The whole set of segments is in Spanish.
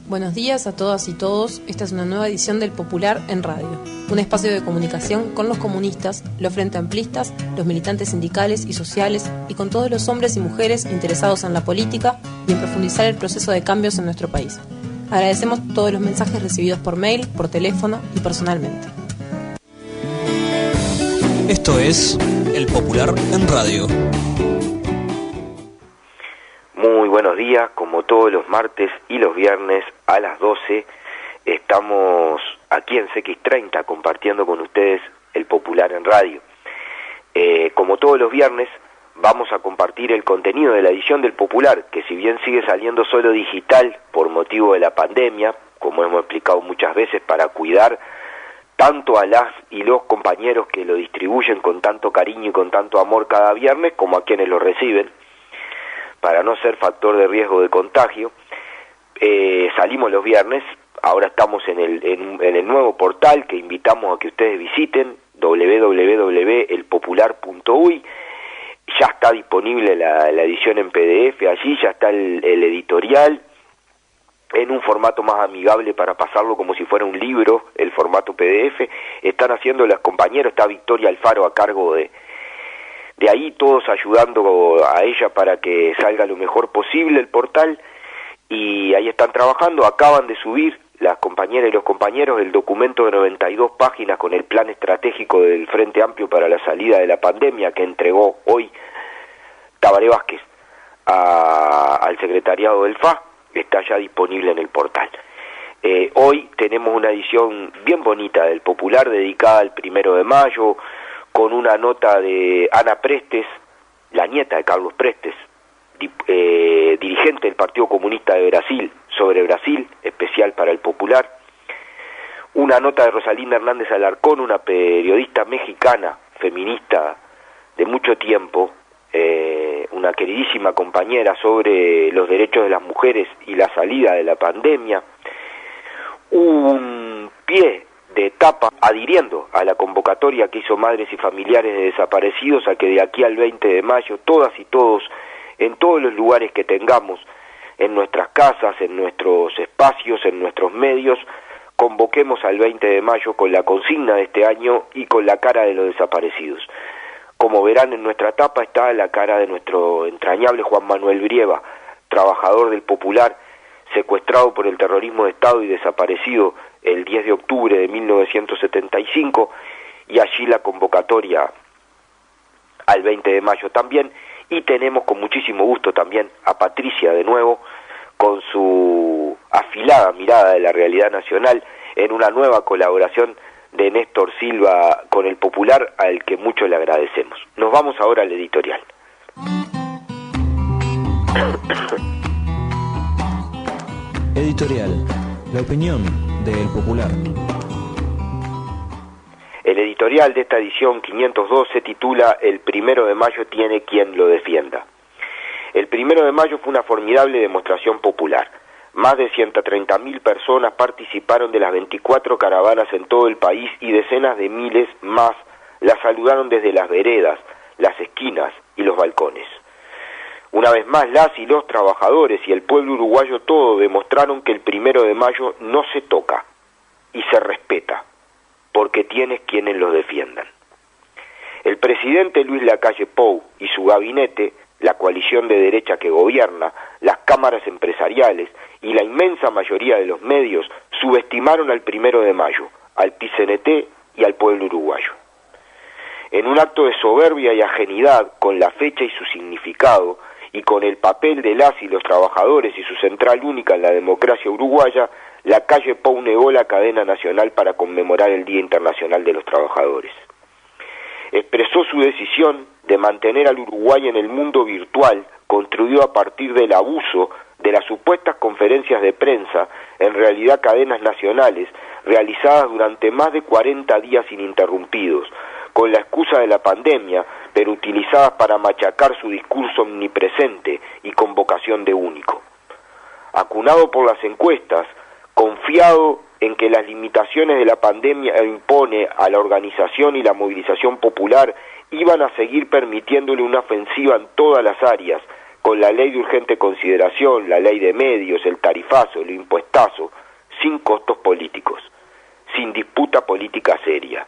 Buenos días a todas y todos. Esta es una nueva edición del Popular en Radio, un espacio de comunicación con los comunistas, los frente amplistas, los militantes sindicales y sociales y con todos los hombres y mujeres interesados en la política y en profundizar el proceso de cambios en nuestro país. Agradecemos todos los mensajes recibidos por mail, por teléfono y personalmente. Esto es El Popular en Radio. Muy buenos días, como todos los martes y los viernes a las 12 estamos aquí en CX30 compartiendo con ustedes El Popular en Radio. Como todos los viernes vamos a compartir el contenido de la edición del Popular, que si bien sigue saliendo solo digital por motivo de la pandemia, como hemos explicado muchas veces, para cuidar tanto a las y los compañeros que lo distribuyen con tanto cariño y con tanto amor cada viernes, como a quienes lo reciben, para no ser factor de riesgo de contagio. Salimos los viernes, ahora estamos en el nuevo portal que invitamos a que ustedes visiten, www.elpopular.uy. Ya está disponible la edición en PDF, allí ya está el editorial, en un formato más amigable para pasarlo como si fuera un libro, el formato PDF. Están haciendo las compañeras, está Victoria Alfaro a cargo de ahí, todos ayudando a ella para que salga lo mejor posible el portal, y ahí están trabajando. Acaban de subir las compañeras y los compañeros el documento de 92 páginas con el plan estratégico del Frente Amplio para la salida de la pandemia que entregó hoy Tabaré Vázquez al secretariado del FA. Está ya disponible en el portal. Hoy tenemos una edición bien bonita del Popular dedicada al 1 de mayo, con una nota de Ana Prestes, la nieta de Carlos Prestes, dirigente del Partido Comunista de Brasil, sobre Brasil, especial para el Popular. Una nota de Rosalinda Hernández Alarcón, una periodista mexicana, feminista de mucho tiempo, una queridísima compañera, sobre los derechos de las mujeres y la salida de la pandemia. Un pie de etapa adhiriendo a la convocatoria que hizo Madres y Familiares de Desaparecidos a que de aquí al 20 de mayo todas y todos, en todos los lugares que tengamos, en nuestras casas, en nuestros espacios, en nuestros medios, convoquemos al 20 de mayo con la consigna de este año y con la cara de los desaparecidos. Como verán, en nuestra tapa está la cara de nuestro entrañable Juan Manuel Brieva, trabajador del Popular, secuestrado por el terrorismo de Estado y desaparecido el 10 de octubre de 1975, y allí la convocatoria al 20 de mayo también. Y tenemos con muchísimo gusto también a Patricia de nuevo, con su afilada mirada de la realidad nacional, en una nueva colaboración de Néstor Silva con el Popular, al que mucho le agradecemos. Nos vamos ahora al editorial. Editorial, la opinión del Popular. El editorial de esta edición 502 se titula El 1 de mayo tiene quien lo defienda. El 1 de mayo fue una formidable demostración popular. Más de 130.000 personas participaron de las 24 caravanas en todo el país y decenas de miles más la saludaron desde las veredas, las esquinas y los balcones. Una vez más, las y los trabajadores y el pueblo uruguayo todo demostraron que el 1 de mayo no se toca y se respeta, porque tienes quienes lo defiendan. El presidente Luis Lacalle Pou y su gabinete, la coalición de derecha que gobierna, las cámaras empresariales y la inmensa mayoría de los medios subestimaron al 1 de mayo, al PCNT y al pueblo uruguayo. En un acto de soberbia y ajenidad con la fecha y su significado, y con el papel de las y los trabajadores y su central única en la democracia uruguaya, Lacalle Pou negó la cadena nacional para conmemorar el Día Internacional de los Trabajadores. Expresó su decisión de mantener al Uruguay en el mundo virtual, construido a partir del abuso de las supuestas conferencias de prensa, en realidad cadenas nacionales, realizadas durante más de 40 días ininterrumpidos, con la excusa de la pandemia, pero utilizadas para machacar su discurso omnipresente y con vocación de único. Acunado por las encuestas, confiado en que las limitaciones de la pandemia impone a la organización y la movilización popular iban a seguir permitiéndole una ofensiva en todas las áreas, con la ley de urgente consideración, la ley de medios, el tarifazo, el impuestazo, sin costos políticos, sin disputa política seria.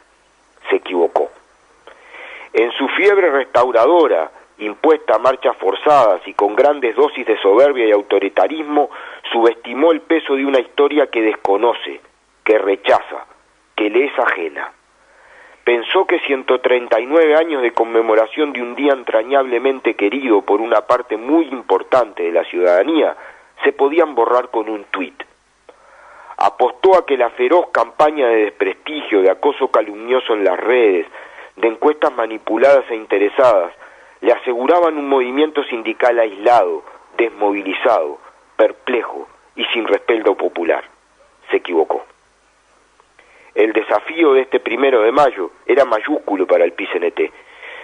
Se equivocó. En su fiebre restauradora, impuesta a marchas forzadas y con grandes dosis de soberbia y autoritarismo, subestimó el peso de una historia que desconoce, que rechaza, que le es ajena. Pensó que 139 años de conmemoración de un día entrañablemente querido por una parte muy importante de la ciudadanía se podían borrar con un tuit. Apostó a que la feroz campaña de desprestigio, de acoso calumnioso en las redes, de encuestas manipuladas e interesadas, le aseguraban un movimiento sindical aislado, desmovilizado, perplejo y sin respaldo popular. Se equivocó. El desafío de este 1 de mayo era mayúsculo para el PCNT.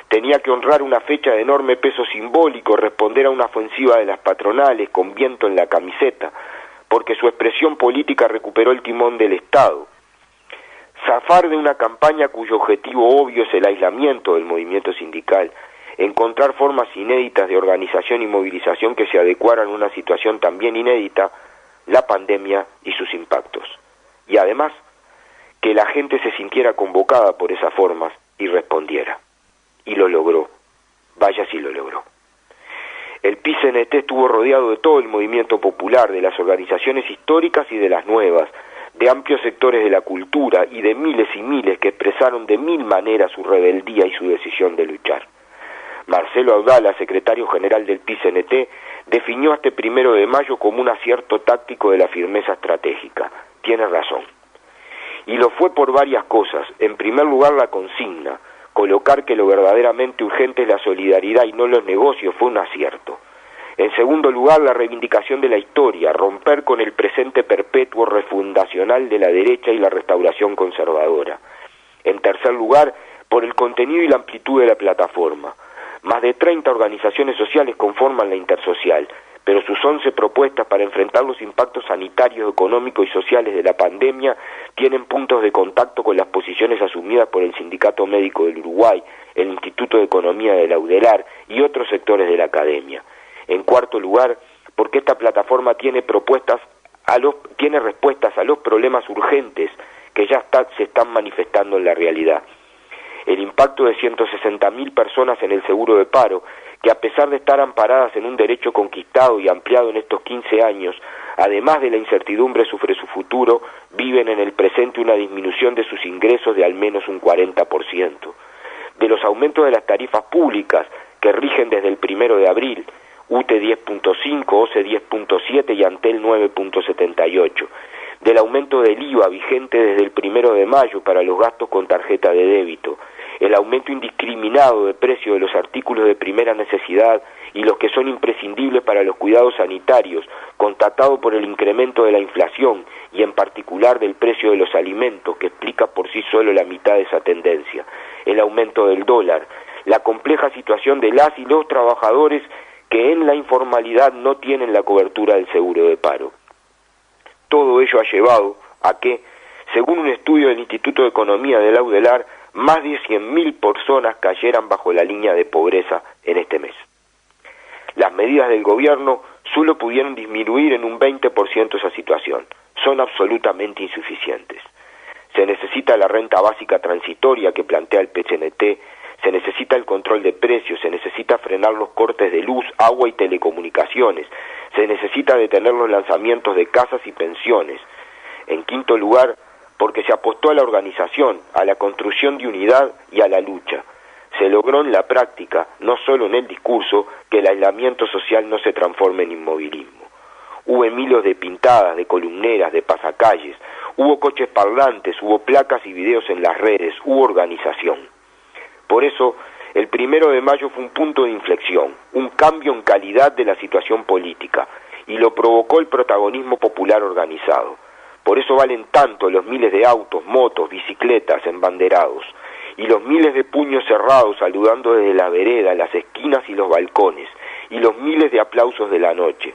Tenía que honrar una fecha de enorme peso simbólico, responder a una ofensiva de las patronales con viento en la camiseta, porque su expresión política recuperó el timón del Estado. Zafar de una campaña cuyo objetivo obvio es el aislamiento del movimiento sindical, encontrar formas inéditas de organización y movilización que se adecuaran a una situación también inédita, la pandemia y sus impactos. Y además, que la gente se sintiera convocada por esas formas y respondiera. Y lo logró. Vaya si lo logró. El PCNT estuvo rodeado de todo el movimiento popular, de las organizaciones históricas y de las nuevas, de amplios sectores de la cultura y de miles y miles que expresaron de mil maneras su rebeldía y su decisión de luchar. Marcelo Audala, secretario general del PCNT, definió este 1 de mayo como un acierto táctico de la firmeza estratégica. Tiene razón. Y lo fue por varias cosas. En primer lugar, la consigna, colocar que lo verdaderamente urgente es la solidaridad y no los negocios, fue un acierto. En segundo lugar, la reivindicación de la historia, romper con el presente perpetuo refundacional de la derecha y la restauración conservadora. En tercer lugar, por el contenido y la amplitud de la plataforma. Más de 30 organizaciones sociales conforman la Intersocial, pero sus 11 propuestas para enfrentar los impactos sanitarios, económicos y sociales de la pandemia tienen puntos de contacto con las posiciones asumidas por el Sindicato Médico del Uruguay, el Instituto de Economía de la UDELAR y otros sectores de la academia. En cuarto lugar, porque esta plataforma tiene respuestas a los problemas urgentes que ya se están manifestando en la realidad. El impacto de 160.000 personas en el seguro de paro, que a pesar de estar amparadas en un derecho conquistado y ampliado en estos 15 años, además de la incertidumbre sobre su futuro, viven en el presente una disminución de sus ingresos de al menos un 40%. De los aumentos de las tarifas públicas que rigen desde el 1 de abril, UTE 10.5, OCE 10.7 y Antel 9.78. Del aumento del IVA vigente desde el 1 de mayo para los gastos con tarjeta de débito, el aumento indiscriminado de precio de los artículos de primera necesidad y los que son imprescindibles para los cuidados sanitarios, constatado por el incremento de la inflación y en particular del precio de los alimentos, que explica por sí solo la mitad de esa tendencia, el aumento del dólar, la compleja situación de las y los trabajadores que en la informalidad no tienen la cobertura del seguro de paro. Todo ello ha llevado a que, según un estudio del Instituto de Economía de la UDELAR, más de 100.000 personas cayeran bajo la línea de pobreza en este mes. Las medidas del gobierno solo pudieron disminuir en un 20% esa situación. Son absolutamente insuficientes. Se necesita la renta básica transitoria que plantea el PCNT, se necesita el control de precios, se necesita frenar los cortes de luz, agua y telecomunicaciones, se necesita detener los lanzamientos de casas y pensiones. En quinto lugar, porque se apostó a la organización, a la construcción de unidad y a la lucha. Se logró en la práctica, no solo en el discurso, que el aislamiento social no se transforme en inmovilismo. Hubo miles de pintadas, de columneras, de pasacalles, hubo coches parlantes, hubo placas y videos en las redes, hubo organización. Por eso, el 1 de mayo fue un punto de inflexión, un cambio en calidad de la situación política, y lo provocó el protagonismo popular organizado. Por eso valen tanto los miles de autos, motos, bicicletas, embanderados, y los miles de puños cerrados saludando desde la vereda, las esquinas y los balcones, y los miles de aplausos de la noche.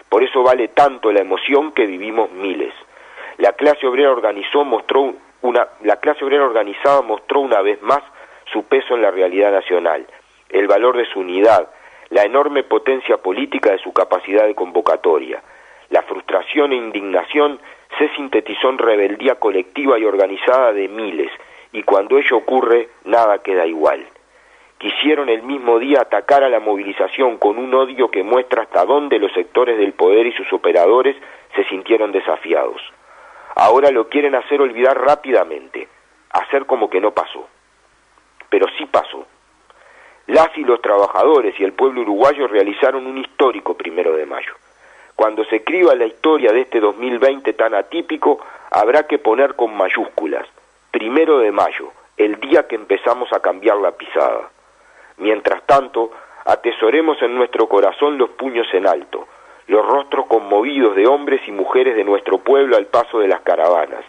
Por eso vale tanto la emoción que vivimos miles. La clase obrera organizada mostró una vez más su peso en la realidad nacional, el valor de su unidad, la enorme potencia política de su capacidad de convocatoria. La frustración e indignación se sintetizó en rebeldía colectiva y organizada de miles, y cuando ello ocurre, nada queda igual. Quisieron el mismo día atacar a la movilización con un odio que muestra hasta dónde los sectores del poder y sus operadores se sintieron desafiados. Ahora lo quieren hacer olvidar rápidamente, hacer como que no pasó. Pero sí pasó. Las y los trabajadores y el pueblo uruguayo realizaron un histórico 1 de mayo. Cuando se escriba la historia de este 2020 tan atípico, habrá que poner con mayúsculas, 1 de mayo, el día que empezamos a cambiar la pisada. Mientras tanto, atesoremos en nuestro corazón los puños en alto, los rostros conmovidos de hombres y mujeres de nuestro pueblo al paso de las caravanas.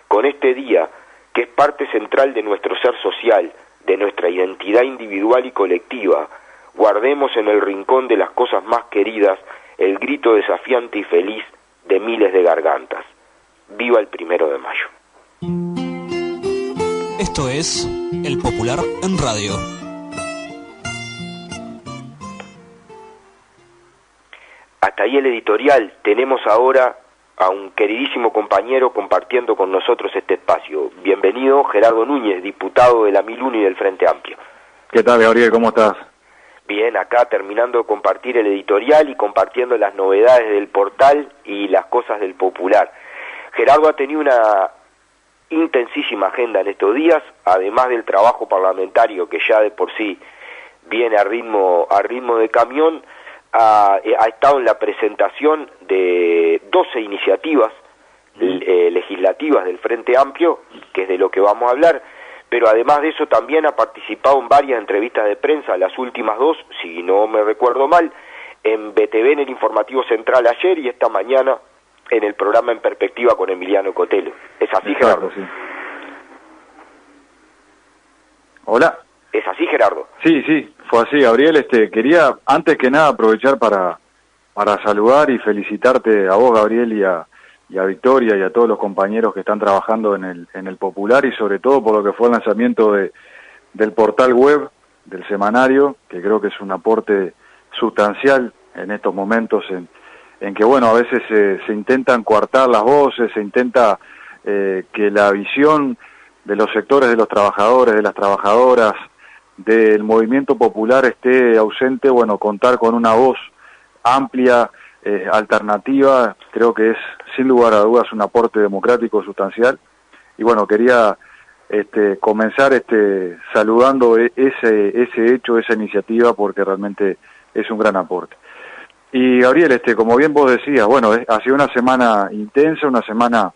Con este día, que es parte central de nuestro ser social, de nuestra identidad individual y colectiva, guardemos en el rincón de las cosas más queridas el grito desafiante y feliz de miles de gargantas. ¡Viva el 1 de mayo! Esto es El Popular en Radio. Hasta ahí el editorial. Tenemos ahora a un queridísimo compañero compartiendo con nosotros este espacio. Bienvenido, Gerardo Núñez, diputado de la 1001 y del Frente Amplio. ¿Qué tal, Gabriel? ¿Cómo estás? Bien, acá terminando de compartir el editorial y compartiendo las novedades del portal y las cosas del Popular. Gerardo ha tenido una intensísima agenda en estos días, además del trabajo parlamentario que ya de por sí viene a ritmo de camión. Ha estado en la presentación de 12 iniciativas legislativas del Frente Amplio, que es de lo que vamos a hablar, pero además de eso también ha participado en varias entrevistas de prensa, las últimas 2, si no me recuerdo mal, en BTV, en el Informativo Central ayer, y esta mañana en el programa En Perspectiva con Emiliano Cotelo. ¿Es así, Gerardo? Sí. Hola. ¿Es así, Gerardo? Sí, fue así, Gabriel. Quería, antes que nada, aprovechar para saludar y felicitarte a vos, Gabriel, y a Victoria y a todos los compañeros que están trabajando en el Popular, y sobre todo por lo que fue el lanzamiento del portal web, del semanario, que creo que es un aporte sustancial en estos momentos en que, bueno, a veces se intentan coartar las voces, se intenta que la visión de los sectores de los trabajadores, de las trabajadoras, del movimiento popular esté ausente. Bueno, contar con una voz amplia, alternativa, creo que es, sin lugar a dudas, un aporte democrático sustancial. Y bueno, quería comenzar saludando ese hecho, esa iniciativa, porque realmente es un gran aporte. Y Gabriel, como bien vos decías, bueno, ha sido una semana intensa, una semana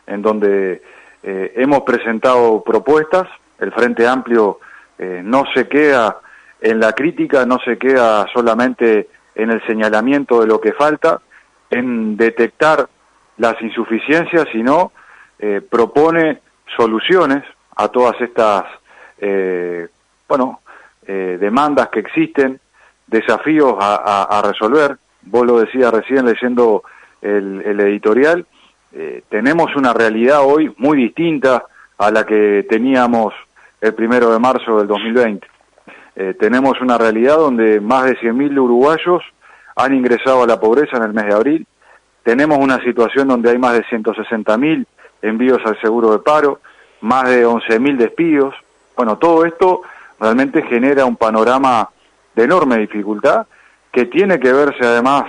en donde hemos presentado propuestas. El Frente Amplio no se queda en la crítica, no se queda solamente en el señalamiento de lo que falta, en detectar las insuficiencias, sino propone soluciones a todas estas demandas que existen, desafíos a resolver. Vos lo decías recién leyendo el editorial. Tenemos una realidad hoy muy distinta a la que teníamos el 1 de marzo del 2020. Tenemos una realidad donde más de 100.000 uruguayos han ingresado a la pobreza en el mes de abril. Tenemos una situación donde hay más de 160.000 envíos al seguro de paro, más de 11.000 despidos. Bueno, todo esto realmente genera un panorama de enorme dificultad, que tiene que verse además,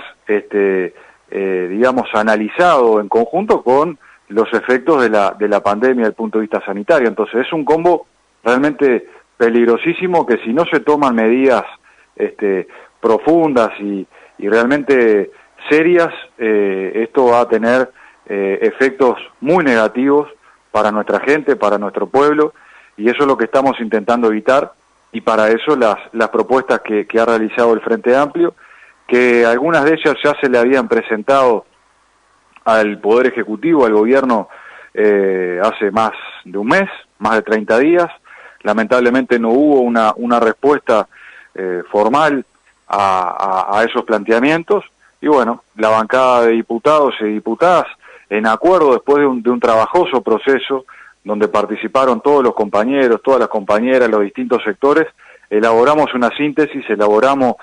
analizado en conjunto con los efectos de la pandemia desde el punto de vista sanitario. Entonces es un combo realmente peligrosísimo, que si no se toman medidas profundas y realmente serias, esto va a tener efectos muy negativos para nuestra gente, para nuestro pueblo, y eso es lo que estamos intentando evitar. Y para eso las propuestas que ha realizado el Frente Amplio, que algunas de ellas ya se le habían presentado al Poder Ejecutivo, al Gobierno, hace más de un mes, más de 30 días. Lamentablemente no hubo una respuesta formal a esos planteamientos, y bueno, la bancada de diputados y diputadas, en acuerdo después de un trabajoso proceso, donde participaron todos los compañeros, todas las compañeras, los distintos sectores, elaboramos una síntesis, elaboramos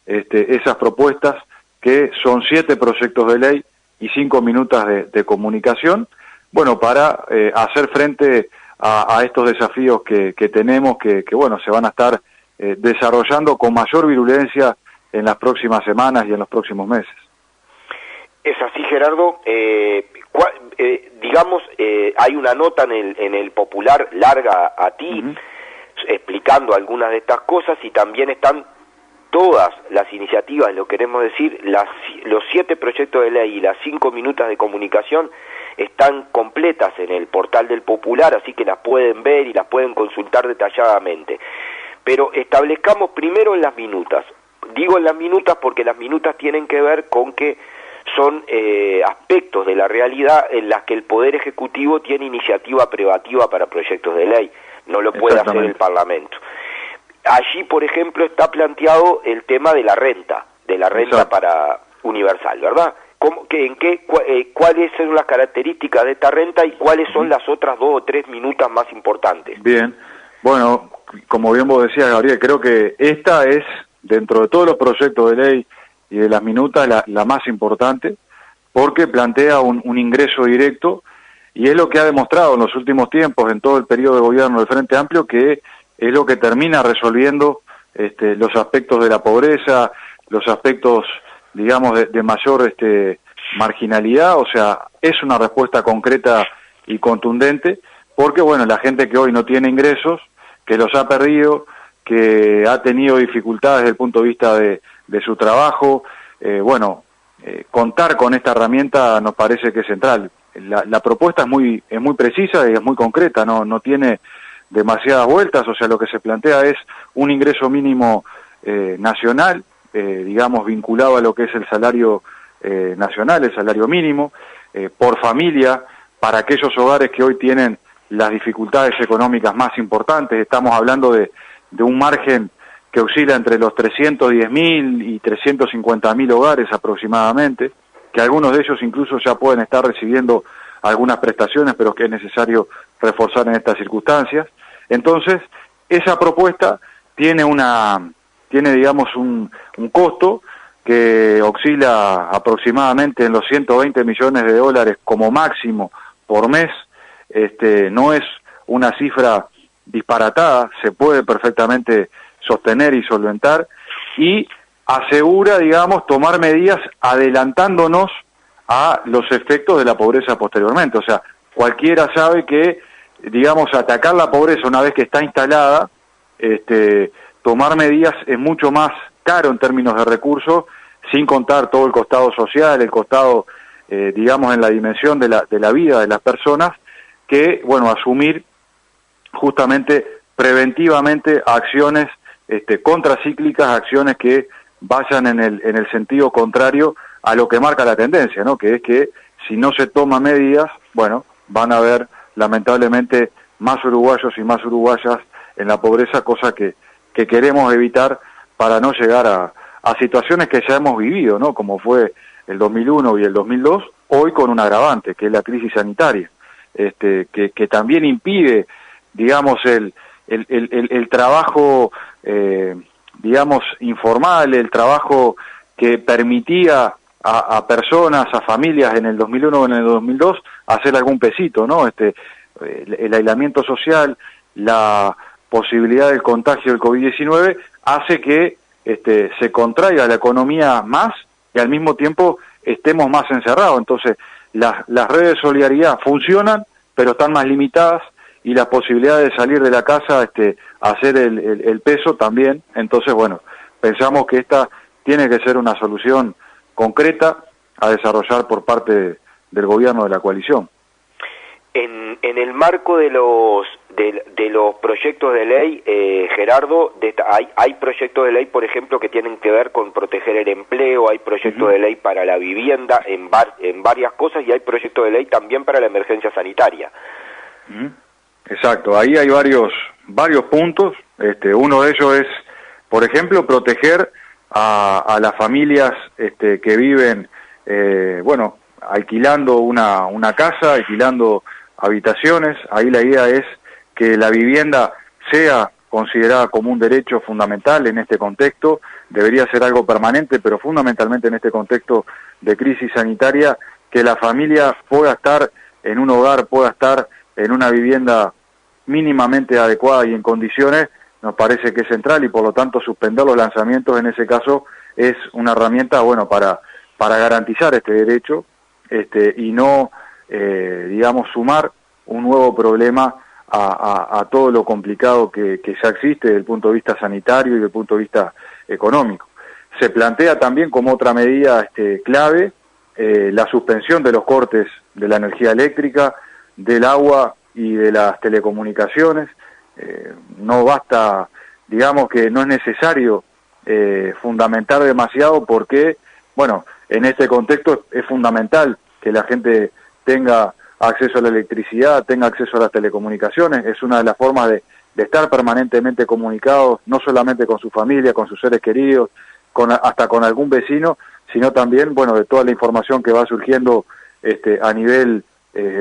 esas propuestas, que son 7 proyectos de ley y 5 minutos de comunicación, bueno, para hacer frente a estos desafíos que tenemos, que bueno, se van a estar desarrollando con mayor virulencia en las próximas semanas y en los próximos meses. Es así, Gerardo. Digamos, hay una nota en el Popular larga a ti, explicando algunas de estas cosas, y también están todas las iniciativas, lo queremos decir, los 7 proyectos de ley y las 5 minutos de comunicación están completas en el portal del Popular, así que las pueden ver y las pueden consultar detalladamente. Pero establezcamos primero en las minutas. Digo en las minutas porque las minutas tienen que ver con que son aspectos de la realidad en las que el Poder Ejecutivo tiene iniciativa privativa para proyectos de ley, no lo puede hacer el Parlamento. Allí, por ejemplo, está planteado el tema de la renta para universal, ¿verdad? ¿Cuáles son las características de esta renta y cuáles son las otras 2 o 3 minutas más importantes? Bien, bueno, como bien vos decías, Gabriel, creo que esta es, dentro de todos los proyectos de ley y de las minutas, la más importante, porque plantea un ingreso directo, y es lo que ha demostrado en los últimos tiempos, en todo el periodo de gobierno del Frente Amplio, que es lo que termina resolviendo los aspectos de la pobreza, los aspectos, digamos, de mayor marginalidad. O sea, es una respuesta concreta y contundente, porque, bueno, la gente que hoy no tiene ingresos, que los ha perdido, que ha tenido dificultades desde el punto de vista de su trabajo, contar con esta herramienta nos parece que es central. La propuesta es muy precisa y es muy concreta, no tiene demasiadas vueltas. O sea, lo que se plantea es un ingreso mínimo nacional, digamos, vinculado a lo que es el salario nacional, el salario mínimo, por familia, para aquellos hogares que hoy tienen las dificultades económicas más importantes. Estamos hablando de un margen que oscila entre los 310.000 y 350.000 hogares aproximadamente, que algunos de ellos incluso ya pueden estar recibiendo algunas prestaciones, pero que es necesario reforzar en estas circunstancias. Entonces, esa propuesta tiene digamos, un costo que oscila aproximadamente en los 120 millones de dólares como máximo por mes. No es una cifra disparatada, se puede perfectamente sostener y solventar, y asegura, digamos, tomar medidas adelantándonos a los efectos de la pobreza posteriormente. O sea, cualquiera sabe que, digamos, atacar la pobreza una vez que está instalada, tomar medidas es mucho más caro en términos de recursos, sin contar todo el costado social, el costado, digamos, en la dimensión de la vida de las personas, que, bueno, asumir justamente preventivamente acciones contracíclicas, acciones que vayan en el sentido contrario a lo que marca la tendencia, ¿no? Que es que si no se toman medidas, bueno, van a haber lamentablemente más uruguayos y más uruguayas en la pobreza, cosa que queremos evitar para no llegar a situaciones que ya hemos vivido, ¿no? Como fue el 2001 y el 2002, hoy con un agravante, que es la crisis sanitaria, que también impide, digamos, el trabajo, digamos, informal, el trabajo que permitía a personas, a familias en el 2001 o en el 2002 hacer algún pesito, ¿no? El aislamiento social, la posibilidad del contagio del COVID-19 hace que se contraiga la economía más y al mismo tiempo estemos más encerrados. Entonces, las redes de solidaridad funcionan, pero están más limitadas, y la posibilidad de salir de la casa, hacer el peso también. Entonces, bueno, pensamos que esta tiene que ser una solución concreta a desarrollar por parte del gobierno de la coalición. En el marco de los proyectos de ley, Gerardo, hay proyectos de ley, por ejemplo, que tienen que ver con proteger el empleo, hay proyectos de ley para la vivienda, en varias cosas, y hay proyectos de ley también para la emergencia sanitaria. Exacto, ahí hay varios puntos. Uno de ellos es, por ejemplo, proteger a las familias que viven, alquilando una casa, alquilando habitaciones. Ahí la idea es que la vivienda sea considerada como un derecho fundamental en este contexto, debería ser algo permanente, pero fundamentalmente en este contexto de crisis sanitaria, que la familia pueda estar en un hogar, pueda estar en una vivienda mínimamente adecuada y en condiciones, nos parece que es central, y por lo tanto suspender los lanzamientos en ese caso es una herramienta, bueno, para garantizar este derecho, y no, digamos, sumar un nuevo problema a todo lo complicado que ya existe desde el punto de vista sanitario y desde el punto de vista económico. Se plantea también como otra medida clave la suspensión de los cortes de la energía eléctrica, del agua y de las telecomunicaciones. No basta, digamos que no es necesario fundamentar demasiado, porque, bueno, en este contexto es fundamental que la gente tenga acceso a la electricidad, tenga acceso a las telecomunicaciones. Es una de las formas de estar permanentemente comunicados, no solamente con su familia, con sus seres queridos, hasta con algún vecino, sino también, bueno, de toda la información que va surgiendo a nivel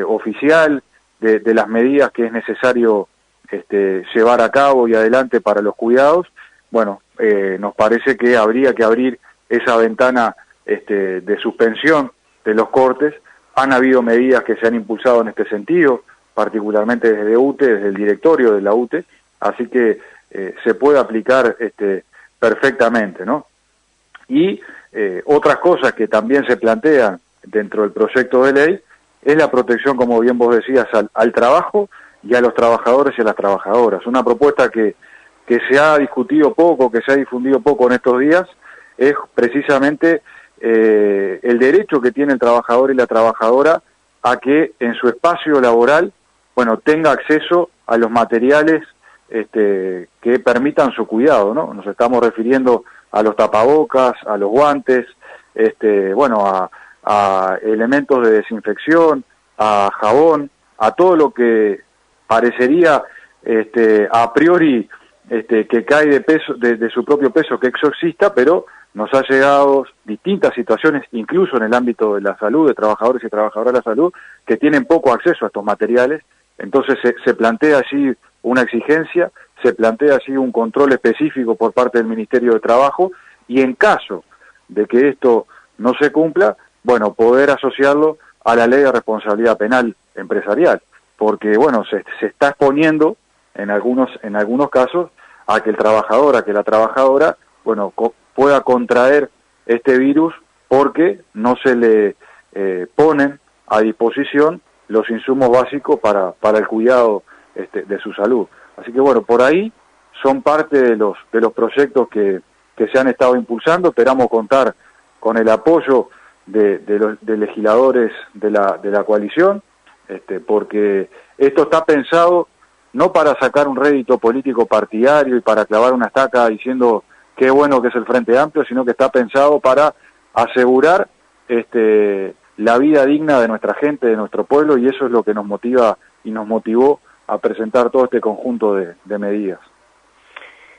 oficial, de las medidas que es necesario llevar a cabo y adelante para los cuidados. Bueno, nos parece que habría que abrir esa ventana de suspensión de los cortes. Han habido medidas que se han impulsado en este sentido, particularmente desde UTE, desde el directorio de la UTE, así que se puede aplicar perfectamente, ¿no? Y otras cosas que también se plantean dentro del proyecto de ley es la protección, como bien vos decías, al trabajo y a los trabajadores y a las trabajadoras. Una propuesta que se ha discutido poco, que se ha difundido poco en estos días, es precisamente el derecho que tiene el trabajador y la trabajadora a que en su espacio laboral, bueno, tenga acceso a los materiales que permitan su cuidado, ¿no? Nos estamos refiriendo a los tapabocas, a los guantes, bueno, a elementos de desinfección, a jabón, a todo lo que parecería a priori que cae de peso, de su propio peso, que eso exista, pero nos ha llegado distintas situaciones, incluso en el ámbito de la salud, de trabajadores y trabajadoras de la salud, que tienen poco acceso a estos materiales. Entonces se plantea allí una exigencia, se plantea allí un control específico por parte del Ministerio de Trabajo, y en caso de que esto no se cumpla, bueno, poder asociarlo a la ley de responsabilidad penal empresarial, porque, bueno, se está exponiendo en algunos casos a que el trabajador, a que la trabajadora, bueno, pueda contraer este virus porque no se le ponen a disposición los insumos básicos para el cuidado de su salud. Así que, bueno, por ahí son parte de los proyectos que se han estado impulsando. Esperamos contar con el apoyo de legisladores de la coalición, porque esto está pensado no para sacar un rédito político partidario y para clavar una estaca diciendo qué bueno que es el Frente Amplio, sino que está pensado para asegurar la vida digna de nuestra gente, de nuestro pueblo, y eso es lo que nos motiva y nos motivó a presentar todo este conjunto de medidas.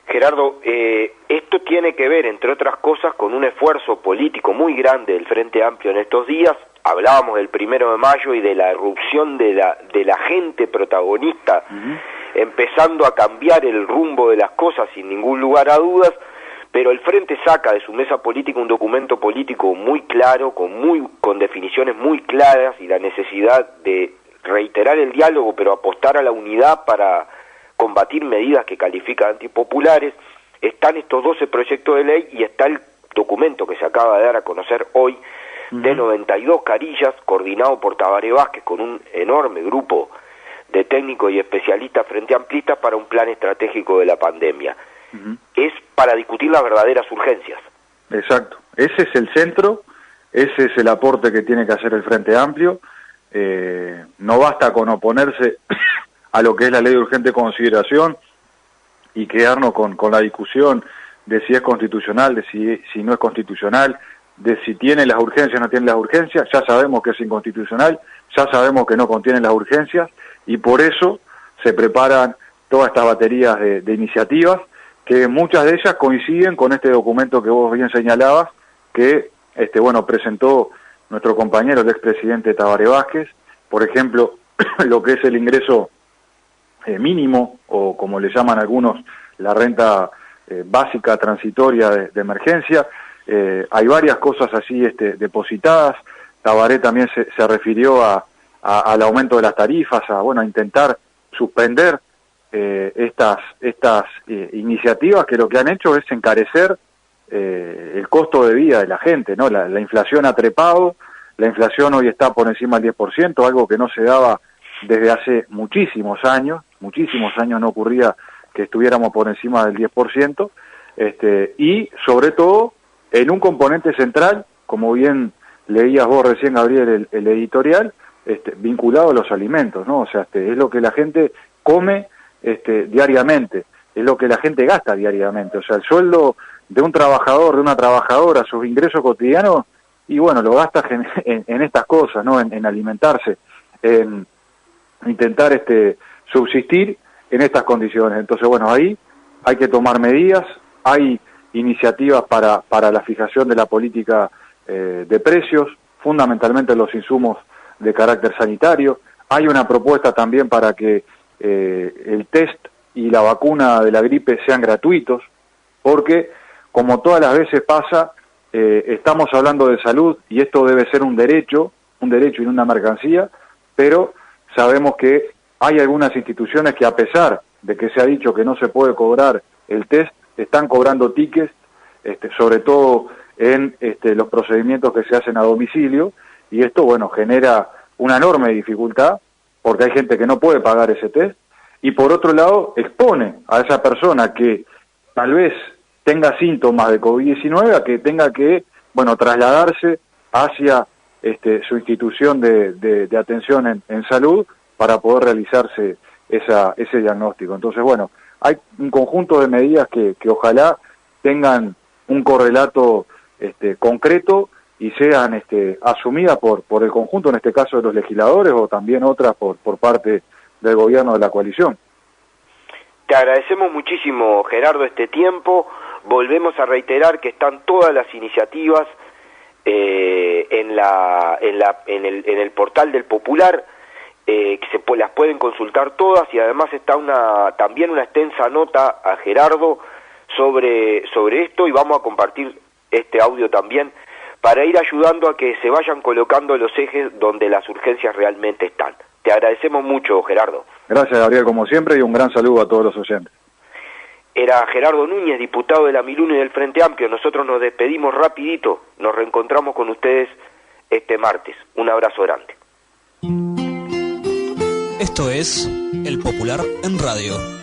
Gerardo, esto tiene que ver, entre otras cosas, con un esfuerzo político muy grande del Frente Amplio en estos días. Hablábamos del 1 de mayo y de la irrupción de la gente protagonista, empezando a cambiar el rumbo de las cosas sin ningún lugar a dudas, pero el Frente saca de su mesa política un documento político muy claro, con definiciones muy claras, y la necesidad de reiterar el diálogo, pero apostar a la unidad para combatir medidas que califica antipopulares. Están estos 12 proyectos de ley y está el documento que se acaba de dar a conocer hoy, de 92 carillas, coordinado por Tabaré Vázquez con un enorme grupo de técnicos y especialistas frente amplistas para un plan estratégico de la pandemia. Es para discutir las verdaderas urgencias. Exacto, ese es el centro, ese es el aporte que tiene que hacer el Frente Amplio. No basta con oponerse a lo que es la ley de urgente consideración y quedarnos con la discusión de si es constitucional, de si no es constitucional, de si tiene las urgencias o no tiene las urgencias. Ya sabemos que es inconstitucional, ya sabemos que no contiene las urgencias, y por eso se preparan todas estas baterías de iniciativas, que muchas de ellas coinciden con este documento que vos bien señalabas, que bueno, presentó nuestro compañero, el expresidente Tabaré Vázquez. Por ejemplo, lo que es el ingreso mínimo, o como le llaman algunos, la renta básica transitoria de emergencia. Hay varias cosas así depositadas. Tabaré también se refirió al aumento de las tarifas, a intentar suspender estas iniciativas que lo que han hecho es encarecer el costo de vida de la gente, ¿no? La inflación ha trepado, la inflación hoy está por encima del 10%, algo que no se daba desde hace muchísimos años no ocurría que estuviéramos por encima del 10%, y sobre todo en un componente central, como bien leías vos recién, Gabriel, el editorial, vinculado a los alimentos, ¿no? O sea, es lo que la gente come diariamente, es lo que la gente gasta diariamente. O sea, el sueldo de un trabajador, de una trabajadora, sus ingresos cotidianos, y bueno, lo gastas en estas cosas, ¿no? En alimentarse, en intentar subsistir en estas condiciones. Entonces, bueno, ahí hay que tomar medidas, hay iniciativas para la fijación de la política de precios, fundamentalmente los insumos de carácter sanitario. Hay una propuesta también para que el test y la vacuna de la gripe sean gratuitos, porque como todas las veces pasa, estamos hablando de salud y esto debe ser un derecho y no una mercancía, pero sabemos que hay algunas instituciones que, a pesar de que se ha dicho que no se puede cobrar el test, están cobrando tickets, sobre todo en los procedimientos que se hacen a domicilio, y esto, bueno, genera una enorme dificultad, porque hay gente que no puede pagar ese test, y por otro lado expone a esa persona que tal vez tenga síntomas de COVID-19 a que tenga que, bueno, trasladarse hacia su institución de atención en salud para poder realizarse ese diagnóstico. Entonces, bueno, hay un conjunto de medidas que ojalá tengan un correlato concreto y sean asumidas por el conjunto, en este caso de los legisladores, o también otras por parte del gobierno de la coalición. Te agradecemos muchísimo, Gerardo, este tiempo. Volvemos a reiterar que están todas las iniciativas en el portal del Popular, que las pueden consultar todas, y además está también una extensa nota a Gerardo sobre esto, y vamos a compartir este audio también para ir ayudando a que se vayan colocando los ejes donde las urgencias realmente están. Te agradecemos mucho, Gerardo. Gracias, Gabriel, como siempre, y un gran saludo a todos los oyentes. Era Gerardo Núñez, diputado de la Miluni del Frente Amplio. Nosotros nos despedimos rapidito, nos reencontramos con ustedes este martes. Un abrazo grande. Esto es El Popular en Radio.